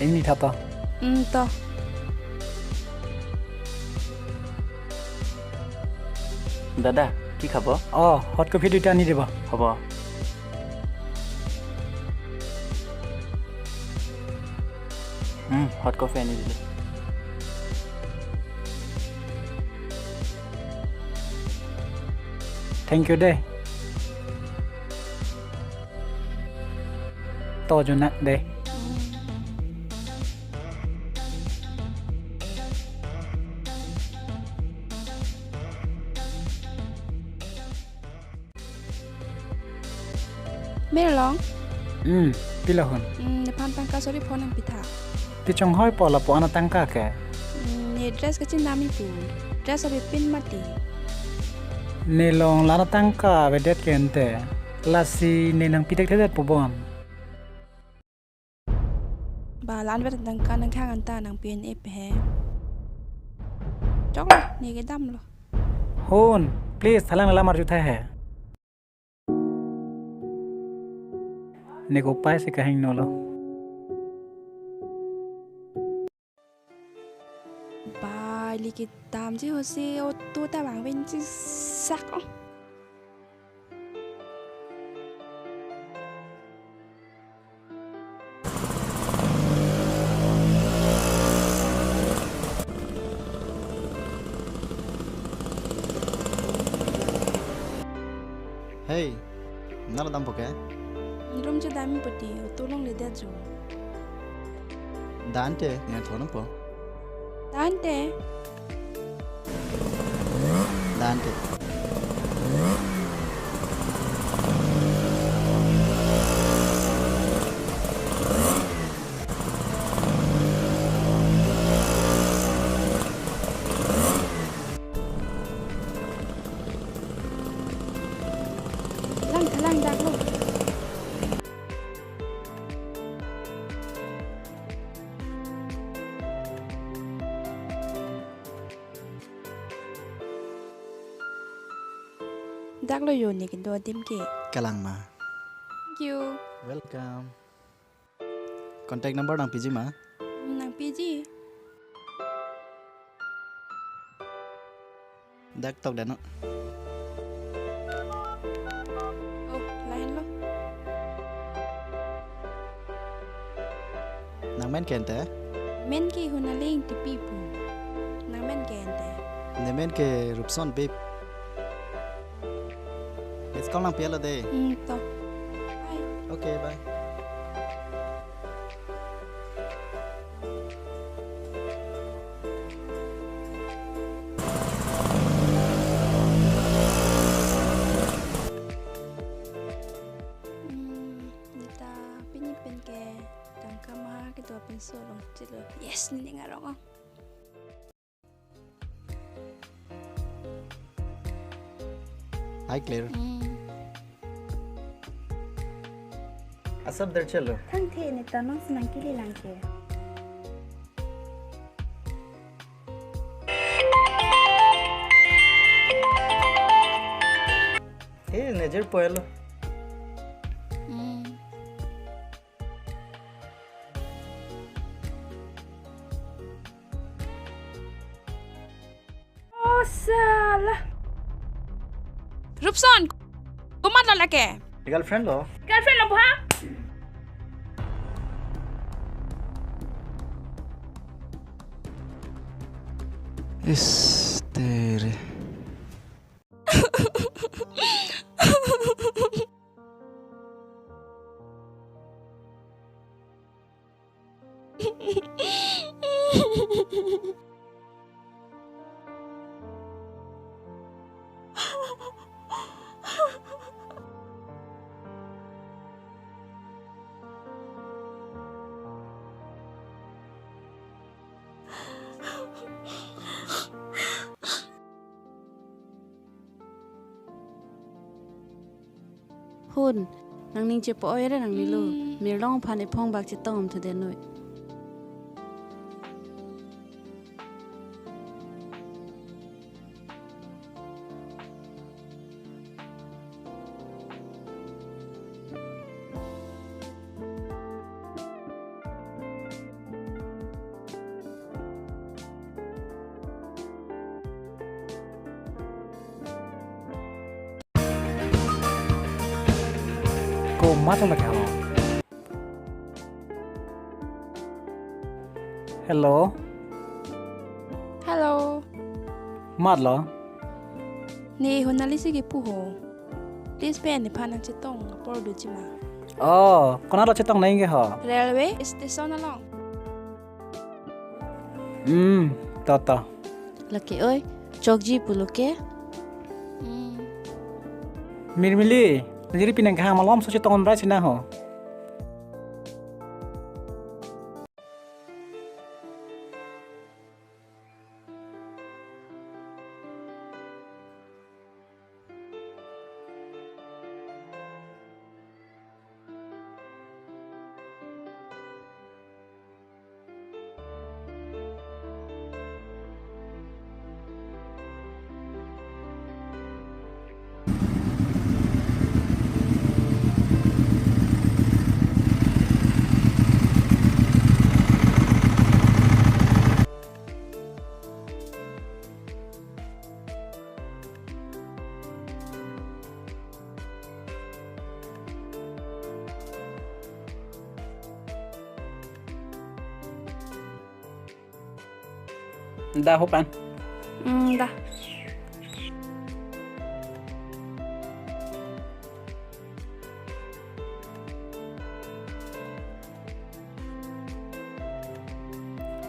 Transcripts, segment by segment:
Ini thata. To. দাদা কি খাব hot coffee দুটা আনি দিব হ'ব হট কফি আনি দিলে Thank you deh. To jo nak deh. Merlong. Pilahun. Depan tangka sorry phone ang pitha. Ti chong hoi pola po ana tangka ke. Ni dress kecil nami tu. Dress abi pin mati. Nelong lana tangka vedet kente. Lasi nenang pitek tedet po bom. Ba lan vet tangka nang khang anta nang pin ep he. Chok lo ni cái dam lo. Hon, please thalang lamar jutha hai. Nego pai se kahing nolo. Ba li cái dam chứ hồ si ô tô ta bang bên chứ sắc không. Hey, nala dam poke? Rum cho dami pati ô tô long le dia jo. Dante, ni thono po. Dante. Dante. Lang dak lo. Dak lo yo ni cái đồ dim ke. Kalang ma. Thank you. Welcome. Contact number nang PG ma. Nang PG. Dak tok dano. Oh, lain lo. Nang men kente. Men ki hunaling ti pipu. Nang men kente. Ne men ke rupson babe. Let's call nang piala de. To. Bye. Okay, bye. Nita pinipin ke tangka maha ke tua pinso long cilo. Yes, ni ngarong. Hi Claire. Asap dar chalo. Thang the ni tanong senang kili lang ke. Hey, nejer poelo. Oh salah. Rupson, kumat lo lake. Girlfriend lo. Girlfriend lo buha? Estere. Hun, nang ning che po oi ra nang ni lu. Mir long phan e phong bak che tom thu de noi. ko mat la ka hello Hello. mat lo Ni honali sige puho. Please pay ni panang chitong por du chima. oh kona lo chetong nai nge ho Railway station along. to Laki oi, chokji puluke. mirmili jadi pinang ka malom so chetong on rai sina ho dah hopan Dah.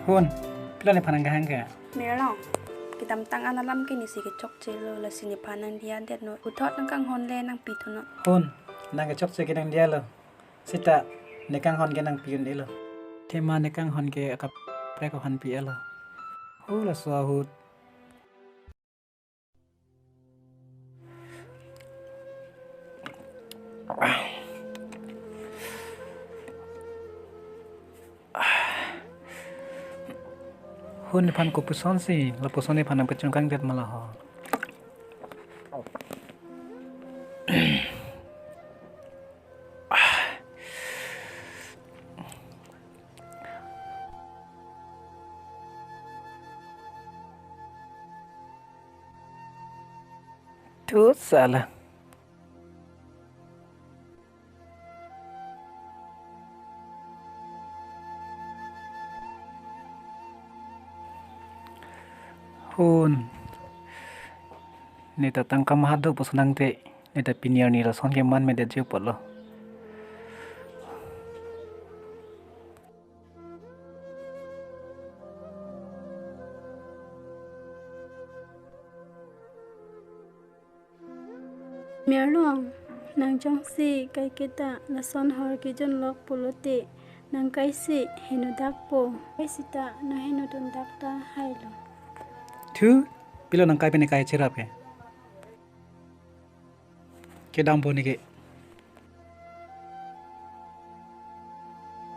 hun pila ni panang ka hang ka Merong. Kita tang analam kini sige chok chelo la sini panang dia det no. Uthot nang Kanghon le nang pitono. hun nang ka chok se ke nang dia lo sita ne kang hon ke nang piun de lo tema ne kang hon ke ka pre ko han pi lo ho la so hut hun pan ko puson si la puson ni pan pe chung kang det mala ho tu salah hun ni ta tang kam hadu pusanang te ni ta pinier ni la son ke man me de jiu polo Merlong, nang jong si kai kita la son hor ki jon lok pulote nang kai si henu dak po kai sita na henu tun dak ta hailo. thu pilo nang kai pe ne kai chira pe ke dam bo ni ke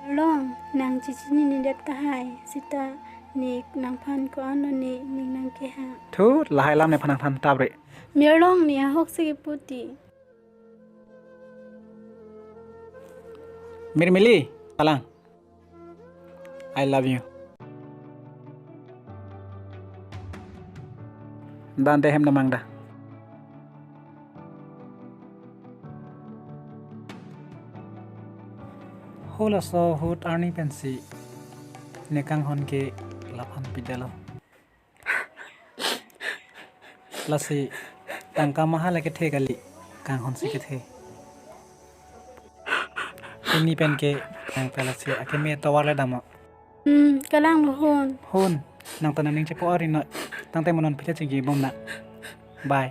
Merlong, nang cici ni det ta hai sita ni nang phan ko ano ni nang ke ha. thu la hai lam ne phanang than tab re Merlong ni hok si puti. mirmili alang I love you dan te hem namang da hola so hut arni pensi ne kang hon ke laphan pidalo lasi tangka mahala ke the gali kang hon si ke the ini pen ke nang pela si ake me tawar le dama Kalang lo hon. hun nang tananing che po ari no tang te monon pila chi gi bom na bye